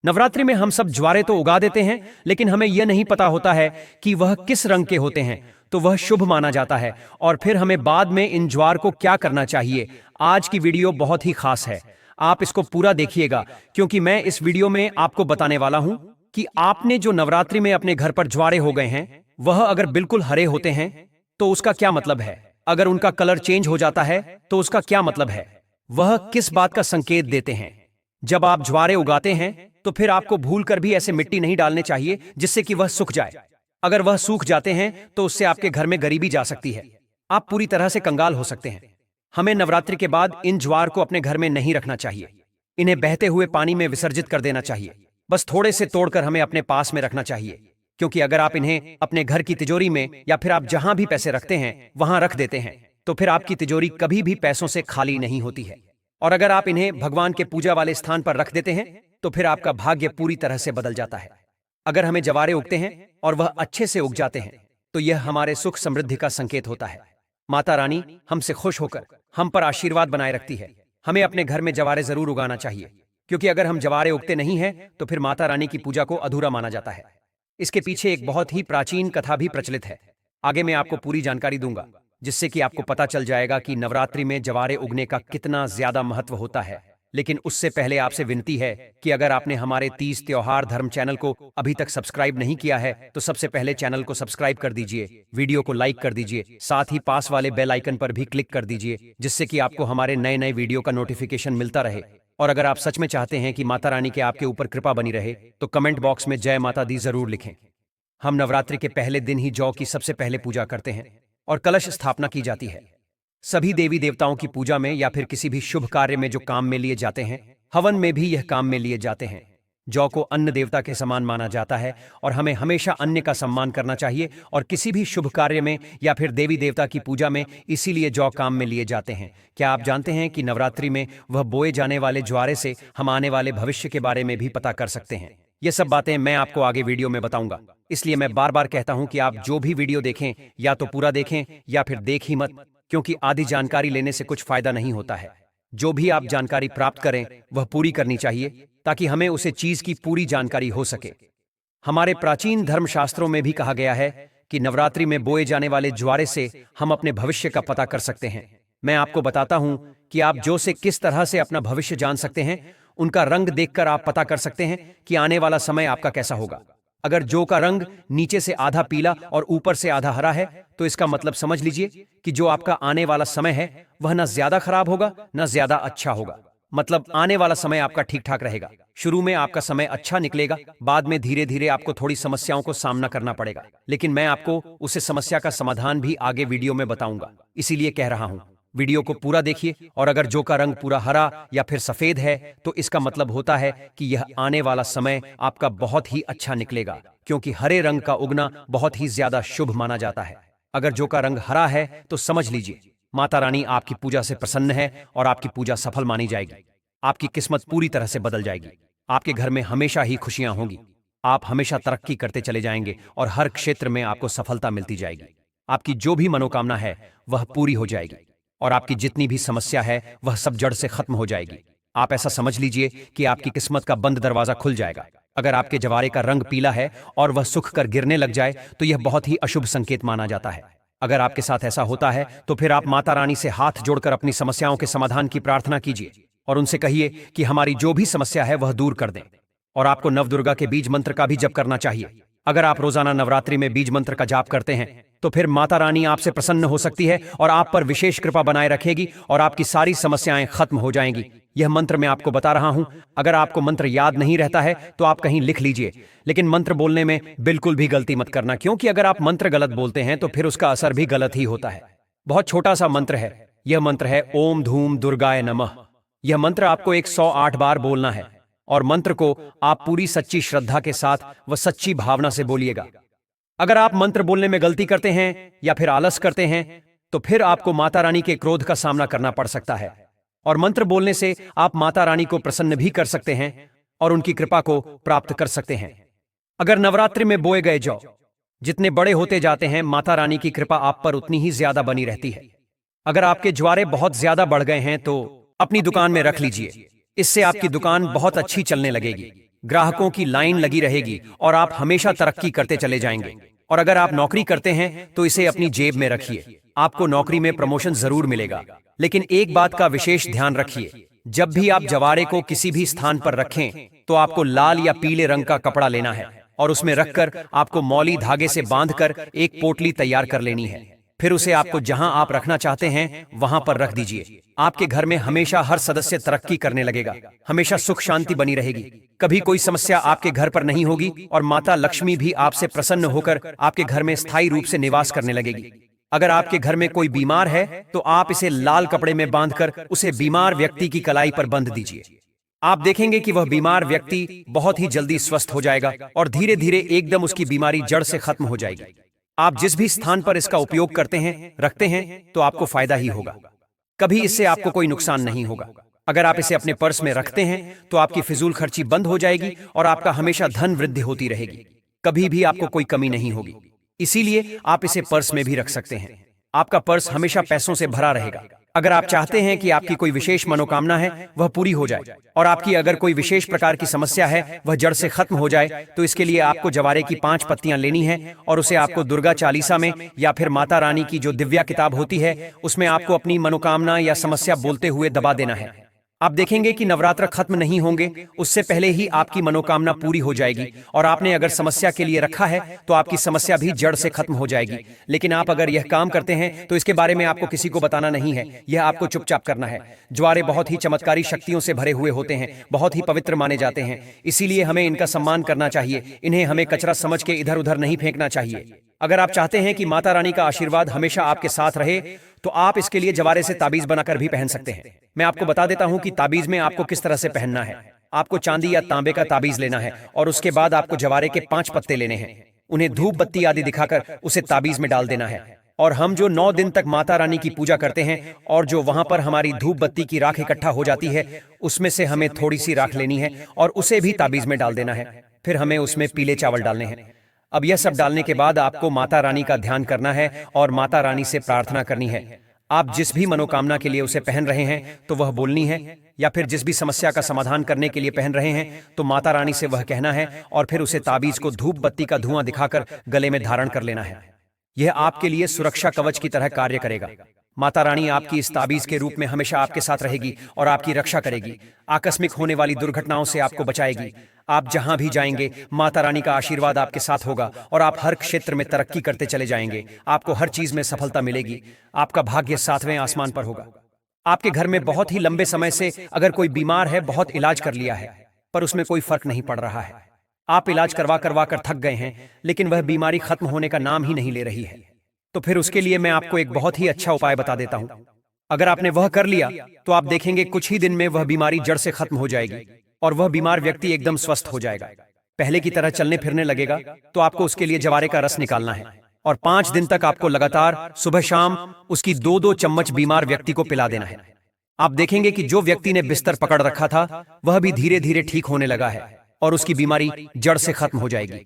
नवरात्रि में हम सब ज्वारे तो उगा देते हैं, लेकिन हमें यह नहीं पता होता है कि वह किस रंग के होते हैं, तो वह शुभ माना जाता है। और फिर हमें बाद में इन ज्वार को क्या करना चाहिए। आज की वीडियो बहुत ही खास है, आप इसको पूरा देखिएगा, क्योंकि मैं इस वीडियो में आपको बताने वाला हूं कि आपने जो नवरात्रि में अपने घर पर ज्वारे हो गए हैं, वह अगर बिल्कुल हरे होते हैं तो उसका क्या मतलब है। अगर उनका कलर चेंज हो जाता है तो उसका क्या मतलब है, वह किस बात का संकेत देते हैं। जब आप ज्वारे उगाते हैं तो फिर आपको भूलकर भी ऐसे मिट्टी नहीं डालने चाहिए जिससे कि वह सूख जाए। अगर वह सूख जाते हैं तो उससे आपके घर में गरीबी जा सकती है, आप पूरी तरह से कंगाल हो सकते हैं। हमें नवरात्रि के बाद इन ज्वार को अपने घर में नहीं रखना चाहिए, इन्हें बहते हुए पानी में विसर्जित कर देना चाहिए। बस थोड़े से तोड़कर हमें अपने पास में रखना चाहिए, क्योंकि अगर आप इन्हें अपने घर की तिजोरी में या फिर आप जहां भी पैसे रखते हैं वहां रख देते हैं तो फिर आपकी तिजोरी कभी भी पैसों से खाली नहीं होती है। और अगर आप इन्हें भगवान के पूजा वाले स्थान पर रख देते हैं तो फिर आपका भाग्य पूरी तरह से बदल जाता है। अगर हमें जवारे उगते हैं और वह अच्छे से उग जाते हैं तो यह हमारे सुख समृद्धि का संकेत होता है। माता रानी हमसे खुश होकर हम पर आशीर्वाद बनाए रखती है। हमें अपने घर में जवारे जरूर उगाना चाहिए, क्योंकि अगर हम जवारे उगते नहीं हैं तो फिर माता रानी की पूजा को अधूरा माना जाता है। इसके पीछे एक बहुत ही प्राचीन कथा भी प्रचलित है। आगे मैं आपको पूरी जानकारी दूंगा, जिससे कि आपको पता चल जाएगा कि नवरात्रि में जवारे उगने का कितना ज्यादा महत्व होता है। लेकिन उससे पहले आपसे विनती है कि अगर आपने हमारे तीज त्योहार धर्म चैनल को अभी तक सब्सक्राइब नहीं किया है तो सबसे पहले चैनल को सब्सक्राइब कर दीजिए, वीडियो को लाइक कर दीजिए, साथ ही पास वाले बेल आइकन पर भी क्लिक कर दीजिए, जिससे कि आपको हमारे नए नए वीडियो का नोटिफिकेशन मिलता रहे। और अगर आप सच में चाहते हैं कि माता रानी के आपके ऊपर कृपा बनी रहे तो कमेंट बॉक्स में जय माता दी जरूर लिखें। हम नवरात्रि के पहले दिन ही जौ की सबसे पहले पूजा करते हैं और कलश स्थापना की जाती है। सभी देवी देवताओं की पूजा में या फिर किसी भी शुभ कार्य में जो काम में लिए जाते हैं, हवन में भी यह काम में लिए जाते हैं। जौ को अन्न देवता के समान माना जाता है और हमें हमेशा अन्न का सम्मान करना चाहिए और किसी भी शुभ कार्य में या फिर देवी देवता की पूजा में इसीलिए जौ काम में लिए जाते हैं। क्या आप जानते हैं कि नवरात्रि में वह बोए जाने वाले ज्वारे से हम आने वाले भविष्य के बारे में भी पता कर सकते हैं। ये सब बातें मैं आपको आगे वीडियो में बताऊंगा, इसलिए मैं बार बार कहता हूं कि आप जो भी वीडियो देखें या तो पूरा देखें या फिर देख ही मत, क्योंकि आधी जानकारी लेने से कुछ फायदा नहीं होता है। जो भी आप जानकारी प्राप्त करें वह पूरी करनी चाहिए, ताकि हमें उसे चीज की पूरी जानकारी हो सके। हमारे प्राचीन धर्मशास्त्रों में भी कहा गया है कि नवरात्रि में बोए जाने वाले ज्वारे से हम अपने भविष्य का पता कर सकते हैं। मैं आपको बताता हूं कि आप जौ से किस तरह से अपना भविष्य जान सकते हैं। उनका रंग देखकर आप पता कर सकते हैं कि आने वाला समय आपका कैसा होगा। अगर जौ का रंग नीचे से आधा पीला और ऊपर से आधा हरा है तो इसका मतलब समझ लीजिए कि जो आपका आने वाला समय है वह ना ज्यादा खराब होगा ना ज्यादा अच्छा होगा। मतलब आने वाला समय आपका ठीक ठाक रहेगा। शुरू में आपका समय अच्छा निकलेगा, बाद में धीरे धीरे आपको थोड़ी समस्याओं को सामना करना पड़ेगा, लेकिन मैं आपको उस समस्या का समाधान भी आगे वीडियो में बताऊंगा। इसीलिए कह रहा हूं, वीडियो को पूरा देखिए। और अगर जौ का रंग पूरा हरा या फिर सफेद है तो इसका मतलब होता है कि यह आने वाला समय आपका बहुत ही अच्छा निकलेगा, क्योंकि हरे रंग का उगना बहुत ही ज्यादा शुभ माना जाता है। अगर जौ का रंग हरा है तो समझ लीजिए माता रानी आपकी पूजा से प्रसन्न है और आपकी पूजा सफल मानी जाएगी। आपकी किस्मत पूरी तरह से बदल जाएगी। आपके घर में हमेशा ही खुशियां होंगी। आप हमेशा तरक्की करते चले जाएंगे और हर क्षेत्र में आपको सफलता मिलती जाएगी। आपकी जो भी मनोकामना है वह पूरी हो जाएगी और आपकी जितनी भी समस्या है वह सब जड़ से खत्म हो जाएगी। आप ऐसा समझ लीजिए कि आपकी किस्मत का बंद दरवाजा खुल जाएगा। अगर आपके जवारे का रंग पीला है और वह सूख कर गिरने लग जाए तो यह बहुत ही अशुभ संकेत माना जाता है। अगर आपके साथ ऐसा होता है तो फिर आप माता रानी से हाथ जोड़कर अपनी समस्याओं के समाधान की प्रार्थना कीजिए और उनसे कहिए कि हमारी जो भी समस्या है वह दूर कर दें। और आपको नवदुर्गा के बीज मंत्र का भी जप करना चाहिए। अगर आप रोजाना नवरात्रि में बीज मंत्र का जाप करते हैं तो फिर माता रानी आपसे प्रसन्न हो सकती है और आप पर विशेष कृपा बनाए रखेगी और आपकी सारी समस्याएं खत्म हो जाएंगी। यह मंत्र मैं आपको बता रहा हूं। अगर आपको मंत्र याद नहीं रहता है तो आप कहीं लिख लीजिए, लेकिन मंत्र बोलने में बिल्कुल भी गलती मत करना, क्योंकि अगर आप मंत्र गलत बोलते हैं तो फिर उसका असर भी गलत ही होता है। बहुत छोटा सा मंत्र है। यह मंत्र है ओम धूम दुर्गाय नमः। यह मंत्र आपको 108 बार बोलना है और मंत्र को आप पूरी सच्ची श्रद्धा के साथ व सच्ची भावना से बोलिएगा। अगर आप मंत्र बोलने में गलती करते हैं या फिर आलस करते हैं तो फिर आपको माता रानी के क्रोध का सामना करना पड़ सकता है। और मंत्र बोलने से आप माता रानी को प्रसन्न भी कर सकते हैं और उनकी कृपा को प्राप्त कर सकते हैं। अगर नवरात्रि में बोए गए जौ जितने बड़े होते जाते हैं, माता रानी की कृपा आप पर उतनी ही ज्यादा बनी रहती है। अगर आपके ज्वारे बहुत ज्यादा बढ़ गए हैं तो अपनी दुकान में रख लीजिए, इससे आपकी दुकान बहुत अच्छी चलने लगेगी। ग्राहकों की लाइन लगी रहेगी और आप हमेशा तरक्की करते चले जाएंगे। और अगर आप नौकरी करते हैं तो इसे अपनी जेब में रखिए, आपको नौकरी में प्रमोशन जरूर मिलेगा। लेकिन एक बात का विशेष ध्यान रखिए, जब भी आप जवारे को किसी भी स्थान पर रखें तो आपको लाल या पीले रंग का कपड़ा लेना है और उसमें रखकर आपको मौली धागे से बांधकर एक पोटली तैयार कर लेनी है। फिर उसे आपको जहां आप रखना चाहते हैं वहां पर रख दीजिए। आपके घर में हमेशा हर सदस्य तरक्की करने लगेगा, हमेशा सुख शांति बनी रहेगी, कभी कोई समस्या आपके घर पर नहीं होगी और माता लक्ष्मी भी आपसे प्रसन्न होकर आपके घर में स्थायी रूप से निवास करने लगेगी। अगर आपके घर में कोई बीमार है तो आप इसे लाल कपड़े में बांधकर उसे बीमार व्यक्ति की कलाई पर बंध दीजिए। आप देखेंगे कि वह बीमार व्यक्ति बहुत ही जल्दी स्वस्थ हो जाएगा और धीरे धीरे एकदम उसकी बीमारी जड़ से खत्म हो जाएगी। आप जिस भी स्थान पर इसका उपयोग करते हैं, रखते हैं, तो आपको फायदा ही होगा, कभी इससे आपको कोई नुकसान नहीं होगा। अगर आप इसे अपने पर्स में रखते हैं तो आपकी फिजूल खर्ची बंद हो जाएगी और आपका हमेशा धन वृद्धि होती रहेगी, कभी भी आपको कोई कमी नहीं होगी। इसीलिए आप इसे पर्स में भी रख सकते हैं, आपका पर्स हमेशा पैसों से भरा रहेगा। अगर आप चाहते हैं कि आपकी कोई विशेष मनोकामना है वह पूरी हो जाए और आपकी अगर कोई विशेष प्रकार की समस्या है वह जड़ से खत्म हो जाए, तो इसके लिए आपको जवारे की 5 पत्तियां लेनी है और उसे आपको दुर्गा चालीसा में या फिर माता रानी की जो दिव्या किताब होती है उसमें आपको अपनी मनोकामना या समस्या बोलते हुए दबा देना है। आप देखेंगे कि नवरात्र खत्म नहीं होंगे उससे पहले ही आपकी मनोकामना पूरी हो जाएगी और आपने अगर समस्या के लिए रखा है तो आपकी समस्या भी जड़ से खत्म हो जाएगी। लेकिन आप अगर यह काम करते हैं तो इसके बारे में आपको किसी को बताना नहीं है, यह आपको चुपचाप करना है। ज्वारे बहुत ही चमत्कारी शक्तियों से भरे हुए होते हैं, बहुत ही पवित्र माने जाते हैं, इसीलिए हमें इनका सम्मान करना चाहिए, इन्हें हमें कचरा समझ के इधर उधर नहीं फेंकना चाहिए। अगर आप चाहते हैं कि माता रानी का आशीर्वाद हमेशा आपके साथ रहे तो आप इसके लिए जवारे से ताबीज बनाकर भी पहन सकते हैं। मैं आपको बता देता हूं कि ताबीज में आपको किस तरह से पहनना है। आपको चांदी या तांबे का ताबीज लेना है और उसके बाद आपको जवारे के 5 पत्ते लेने हैं, उन्हें धूप बत्ती आदि दिखाकर उसे ताबीज में डाल देना है। और हम जो 9 दिन तक माता रानी की पूजा करते हैं और जो वहां पर हमारी धूप बत्ती की राख इकट्ठा हो जाती है उसमें से हमें थोड़ी सी राख लेनी है और उसे भी ताबीज में डाल देना है। फिर हमें उसमें पीले चावल डालने हैं। अब यह सब डालने के बाद आपको माता रानी का ध्यान करना है और माता रानी से प्रार्थना करनी है। आप जिस भी मनोकामना के लिए उसे पहन रहे हैं तो वह बोलनी है, या फिर जिस भी समस्या का समाधान करने के लिए पहन रहे हैं तो माता रानी से वह कहना है और फिर उसे ताबीज को धूप बत्ती का धुआं दिखाकर गले में धारण कर लेना है। यह आपके लिए सुरक्षा कवच की तरह कार्य करेगा। माता रानी आपकी इस ताबीज के रूप में हमेशा आपके साथ रहेगी और आपकी रक्षा करेगी, आकस्मिक होने वाली दुर्घटनाओं से आपको बचाएगी। आप जहां भी जाएंगे माता रानी का आशीर्वाद आपके साथ होगा और आप हर क्षेत्र में तरक्की करते चले जाएंगे। आपको हर चीज में सफलता मिलेगी, आपका भाग्य 7वें आसमान पर होगा। आपके घर में बहुत ही लंबे समय से अगर कोई बीमार है, बहुत इलाज कर लिया है पर उसमें कोई फर्क नहीं पड़ रहा है, आप इलाज करवा करवा कर थक गए हैं लेकिन वह बीमारी खत्म होने का नाम ही नहीं ले रही है, तो फिर उसके लिए मैं आपको एक बहुत ही अच्छा उपाय बता देता हूं। अगर आपने वह कर लिया तो आप देखेंगे कुछ ही दिन में वह बीमारी जड़ से खत्म हो जाएगी और वह बीमार व्यक्ति एकदम स्वस्थ हो जाएगा, पहले की तरह चलने फिरने लगेगा। तो आपको उसके लिए जवारे का रस निकालना है और 5 दिन तक आपको लगातार सुबह शाम उसकी 2-2 चम्मच बीमार व्यक्ति को पिला देना है। आप देखेंगे कि जो व्यक्ति ने बिस्तर पकड़ रखा था वह भी धीरे धीरे ठीक होने लगा है और उसकी बीमारी जड़ से खत्म हो जाएगी,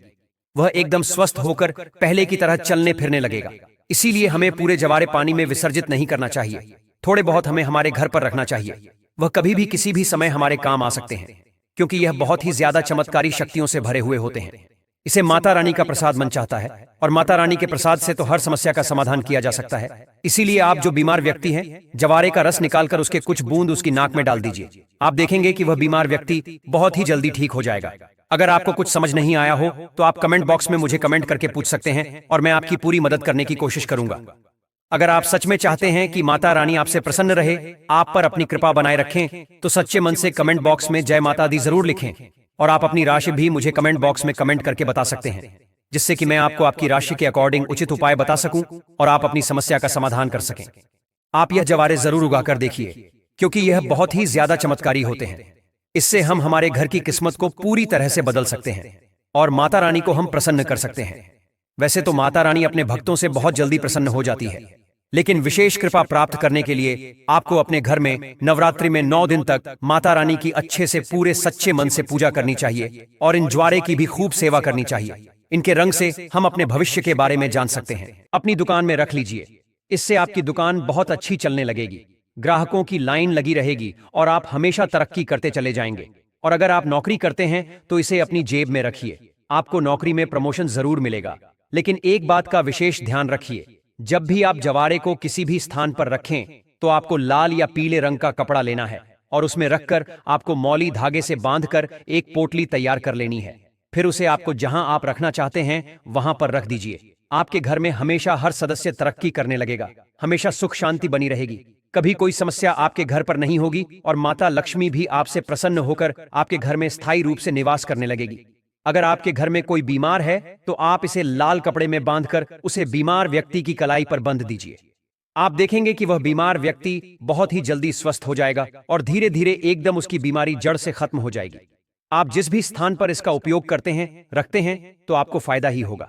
वह एकदम स्वस्थ होकर पहले की तरह चलने फिरने लगेगा। इसीलिए हमें पूरे जवारे पानी में विसर्जित नहीं करना चाहिए, थोड़े बहुत हमें हमारे घर पर रखना चाहिए। वह कभी भी किसी भी समय हमारे काम आ सकते हैं क्योंकि यह बहुत ही ज्यादा चमत्कारी शक्तियों से भरे हुए होते हैं। इसे माता रानी का प्रसाद मन चाहता है और माता रानी के प्रसाद से तो हर समस्या का समाधान किया जा सकता है। इसीलिए आप जो बीमार व्यक्ति हैं, जवारे का रस निकालकर उसके कुछ बूंद उसकी नाक में डाल दीजिए। आप देखेंगे कि वह बीमार व्यक्ति बहुत ही जल्दी ठीक हो जाएगा। अगर आपको कुछ समझ नहीं आया हो तो आप कमेंट बॉक्स में मुझे कमेंट करके पूछ सकते हैं और मैं आपकी पूरी मदद करने की कोशिश करूंगा। अगर आप सच में चाहते हैं कि माता रानी आपसे प्रसन्न रहे, आप पर अपनी कृपा बनाए रखें, तो सच्चे मन से कमेंट बॉक्स में जय माता दी जरूर लिखें और आप अपनी राशि भी मुझे कमेंट बॉक्स में कमेंट करके बता सकते हैं, जिससे कि मैं आपको आपकी राशि के अकॉर्डिंग उचित उपाय बता सकूं और आप अपनी समस्या का समाधान कर सकें। आप यह जवारे जरूर उगाकर देखिए क्योंकि यह बहुत ही ज्यादा चमत्कारी होते हैं। इससे हम हमारे घर की किस्मत को पूरी तरह से बदल सकते हैं और माता रानी को हम प्रसन्न कर सकते हैं। वैसे तो माता रानी अपने भक्तों से बहुत जल्दी प्रसन्न हो जाती है, लेकिन विशेष कृपा प्राप्त करने के लिए आपको अपने घर में नवरात्रि में 9 दिन तक माता रानी की अच्छे से पूरे सच्चे मन से पूजा करनी चाहिए और इन ज्वारे की भी खूब सेवा करनी चाहिए। इनके रंग से हम अपने भविष्य के बारे में जान सकते हैं। अपनी दुकान में रख लीजिए, इससे आपकी दुकान बहुत अच्छी चलने लगेगी, ग्राहकों की लाइन लगी रहेगी और आप हमेशा तरक्की करते चले जाएंगे। और अगर आप नौकरी करते हैं तो इसे अपनी जेब में रखिए। आपको नौकरी में प्रमोशन जरूर मिलेगा। लेकिन एक बात का विशेष ध्यान रखिए, जब भी आप जवारे को किसी भी स्थान पर रखें तो आपको लाल या पीले रंग का कपड़ा लेना है और उसमें रखकर आपको मौली धागे से बांधकर एक पोटली तैयार कर लेनी है। फिर उसे आपको जहां आप रखना चाहते हैं वहां पर रख दीजिए। आपके घर में हमेशा हर सदस्य तरक्की करने लगेगा, हमेशा सुख शांति बनी रहेगी, कभी कोई समस्या आपके घर पर नहीं होगी और माता लक्ष्मी भी आपसे प्रसन्न होकर आपके घर में स्थायी रूप से निवास करने लगेगी। अगर आपके घर में कोई बीमार है तो आप इसे लाल कपड़े में बांधकर उसे बीमार व्यक्ति की कलाई पर बंध दीजिए। आप देखेंगे कि वह बीमार व्यक्ति बहुत ही जल्दी स्वस्थ हो जाएगा और धीरे धीरे एकदम उसकी बीमारी जड़ से खत्म हो जाएगी। आप जिस भी स्थान पर इसका उपयोग करते हैं, रखते हैं, तो आपको फायदा ही होगा,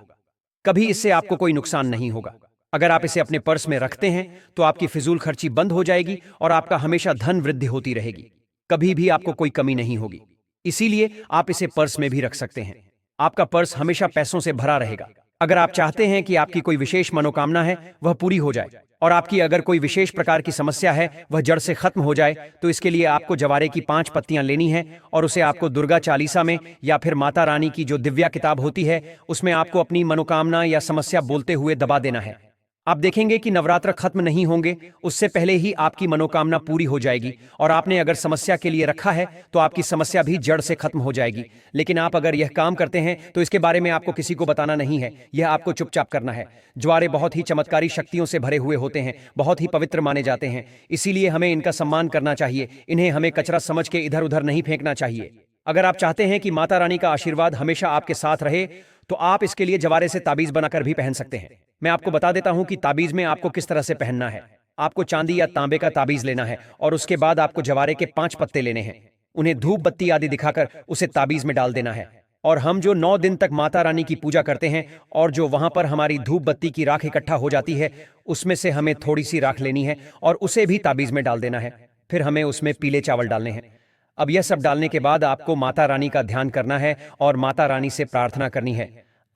कभी इससे आपको कोई नुकसान नहीं होगा। अगर आप इसे अपने पर्स में रखते हैं तो आपकी फिजूल खर्ची बंद हो जाएगी और आपका हमेशा धन वृद्धि होती रहेगी, कभी भी आपको कोई कमी नहीं होगी। इसीलिए आप इसे पर्स में भी रख सकते हैं। आपका पर्स हमेशा पैसों से भरा रहेगा। अगर आप चाहते हैं कि आपकी कोई विशेष मनोकामना है वह पूरी हो जाए और आपकी अगर कोई विशेष प्रकार की समस्या है वह जड़ से खत्म हो जाए, तो इसके लिए आपको जवारे की 5 पत्तियां लेनी है और उसे आपको दुर्गा चालीसा में या फिर माता रानी की जो दिव्या किताब होती है उसमें आपको अपनी मनोकामना या समस्या बोलते हुए दबा देना है। आप देखेंगे कि नवरात्र खत्म नहीं होंगे उससे पहले ही आपकी मनोकामना पूरी हो जाएगी और आपने अगर समस्या के लिए रखा है तो आपकी समस्या भी जड़ से खत्म हो जाएगी। लेकिन आप अगर यह काम करते हैं तो इसके बारे में आपको किसी को बताना नहीं है, यह आपको चुपचाप करना है। ज्वारे बहुत ही चमत्कारी शक्तियों से भरे हुए होते हैं, बहुत ही पवित्र माने जाते हैं, इसीलिए हमें इनका सम्मान करना चाहिए। इन्हें हमें कचरा समझ के इधर उधर नहीं फेंकना चाहिए। अगर आप चाहते हैं कि माता रानी का आशीर्वाद हमेशा आपके साथ रहे तो आप इसके लिए जवारे से ताबीज बनाकर भी पहन सकते हैं। मैं आपको बता देता हूं कि ताबीज में आपको किस तरह से पहनना है। आपको चांदी या तांबे का ताबीज लेना है और उसके बाद आपको जवारे के 5 पत्ते लेने हैं, उन्हें धूप बत्ती आदि दिखाकर उसे ताबीज में डाल देना है। और हम जो 9 दिन तक माता रानी की पूजा करते हैं और जो वहां पर हमारी धूप बत्ती की राख इकट्ठा हो जाती है उसमें से हमें थोड़ी सी राख लेनी है और उसे भी ताबीज में डाल देना है। फिर हमें उसमें पीले चावल डालने हैं। अब यह सब डालने के बाद आपको माता रानी का ध्यान करना है और माता रानी से प्रार्थना करनी है।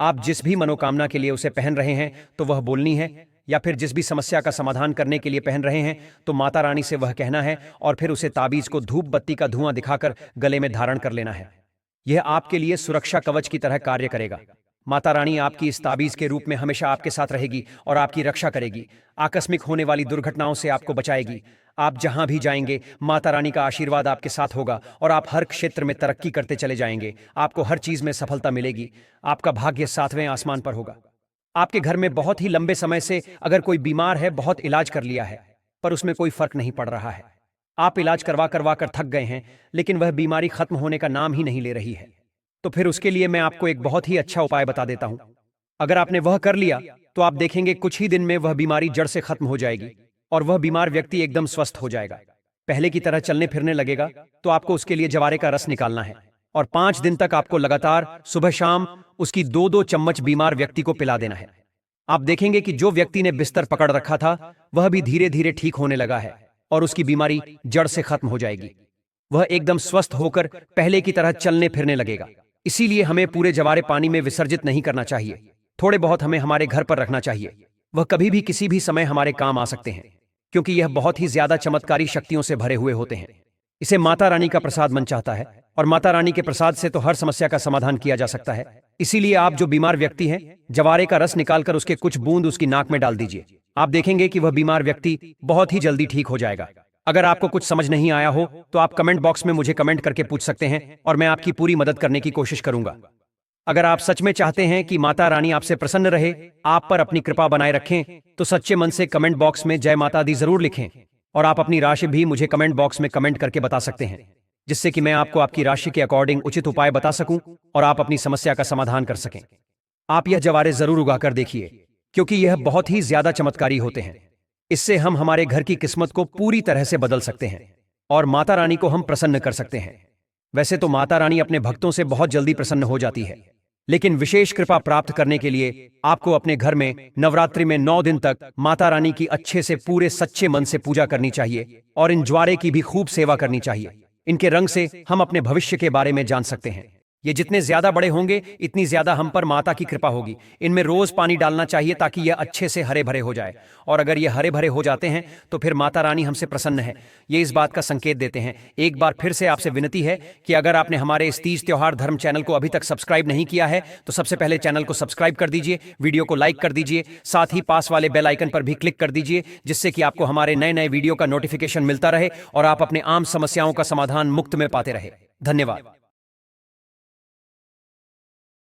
आप जिस भी मनोकामना के लिए उसे पहन रहे हैं तो वह बोलनी है, या फिर जिस भी समस्या का समाधान करने के लिए पहन रहे हैं तो माता रानी से वह कहना है और फिर उसे ताबीज को धूप बत्ती का धुआं दिखाकर गले में धारण कर लेना है। यह आपके लिए सुरक्षा कवच की तरह कार्य करेगा। माता रानी आपकी इस ताबीज के रूप में हमेशा आपके साथ रहेगी और आपकी रक्षा करेगी, आकस्मिक होने वाली दुर्घटनाओं से आपको बचाएगी। आप जहां भी जाएंगे माता रानी का आशीर्वाद आपके साथ होगा और आप हर क्षेत्र में तरक्की करते चले जाएंगे। आपको हर चीज में सफलता मिलेगी। आपका भाग्य 7वें आसमान पर होगा। आपके घर में बहुत ही लंबे समय से अगर कोई बीमार है, बहुत इलाज कर लिया है पर उसमें कोई फर्क नहीं पड़ रहा है, आप इलाज करवा करवा कर थक गए हैं लेकिन वह बीमारी खत्म होने का नाम ही नहीं ले रही है, तो फिर उसके लिए मैं आपको एक बहुत ही अच्छा उपाय बता देता हूं। अगर आपने वह कर लिया तो आप देखेंगे कुछ ही दिन में वह बीमारी जड़ से खत्म हो जाएगी और वह बीमार व्यक्ति एकदम स्वस्थ हो जाएगा, पहले की तरह चलने फिरने लगेगा। तो आपको उसके लिए जवारे का रस निकालना है और 5 दिन तक आपको लगातार सुबह शाम उसकी 2-2 चम्मच बीमार व्यक्ति को पिला देना है। आप देखेंगे कि जो व्यक्ति ने बिस्तर पकड़ रखा था वह भी धीरे धीरे ठीक होने लगा है और उसकी बीमारी जड़ से खत्म हो जाएगी। वह एकदम स्वस्थ होकर पहले की तरह चलने फिरने लगेगा। इसीलिए हमें पूरे जवारे पानी में विसर्जित नहीं करना चाहिए, थोड़े बहुत हमें हमारे घर पर रखना चाहिए। वह कभी भी किसी भी समय हमारे काम आ सकते हैं क्योंकि यह बहुत ही ज्यादा चमत्कारी शक्तियों से भरे हुए होते हैं। इसे माता रानी का प्रसाद मन चाहता है और माता रानी के प्रसाद से तो हर समस्या का समाधान किया जा सकता है। इसीलिए आप जो बीमार व्यक्ति हैं, जवारे का रस निकालकर उसके कुछ बूंद उसकी नाक में डाल दीजिए। आप देखेंगे कि वह बीमार व्यक्ति बहुत ही जल्दी ठीक हो जाएगा। अगर आपको कुछ समझ नहीं आया हो तो आप कमेंट बॉक्स में मुझे कमेंट करके पूछ सकते हैं और मैं आपकी पूरी मदद करने की कोशिश करूंगा। अगर आप सच में चाहते हैं कि माता रानी आपसे प्रसन्न रहे, आप पर अपनी कृपा बनाए रखें, तो सच्चे मन से कमेंट बॉक्स में जय माता दी जरूर लिखें और आप अपनी राशि भी मुझे कमेंट बॉक्स में कमेंट करके बता सकते हैं, जिससे कि मैं आपको आपकी राशि के अकॉर्डिंग उचित उपाय बता सकूं और आप अपनी समस्या का समाधान कर सकें। आप यह जवारे जरूर उगाकर देखिए क्योंकि यह बहुत ही ज्यादा चमत्कारी होते हैं। इससे हम हमारे घर की किस्मत को पूरी तरह से बदल सकते हैं और माता रानी को हम प्रसन्न कर सकते हैं। वैसे तो माता रानी अपने भक्तों से बहुत जल्दी प्रसन्न हो जाती है, लेकिन विशेष कृपा प्राप्त करने के लिए आपको अपने घर में नवरात्रि में 9 दिन तक माता रानी की अच्छे से पूरे सच्चे मन से पूजा करनी चाहिए और इन ज्वारे की भी खूब सेवा करनी चाहिए। इनके रंग से हम अपने भविष्य के बारे में जान सकते हैं। ये जितने ज्यादा बड़े होंगे इतनी ज्यादा हम पर माता की कृपा होगी। इनमें रोज पानी डालना चाहिए ताकि यह अच्छे से हरे भरे हो जाए, और अगर ये हरे भरे हो जाते हैं तो फिर माता रानी हमसे प्रसन्न है, ये इस बात का संकेत देते हैं। एक बार फिर से आपसे विनती है कि अगर आपने हमारे इस तीज त्योहार धर्म चैनल को अभी तक सब्सक्राइब नहीं किया है तो सबसे पहले चैनल को सब्सक्राइब कर दीजिए, वीडियो को लाइक कर दीजिए, साथ ही पास वाले बेल आइकन पर भी क्लिक कर दीजिए, जिससे कि आपको हमारे नए नए वीडियो का नोटिफिकेशन मिलता रहे और आप अपने आम समस्याओं का समाधान मुफ्त में पाते रहे। धन्यवाद।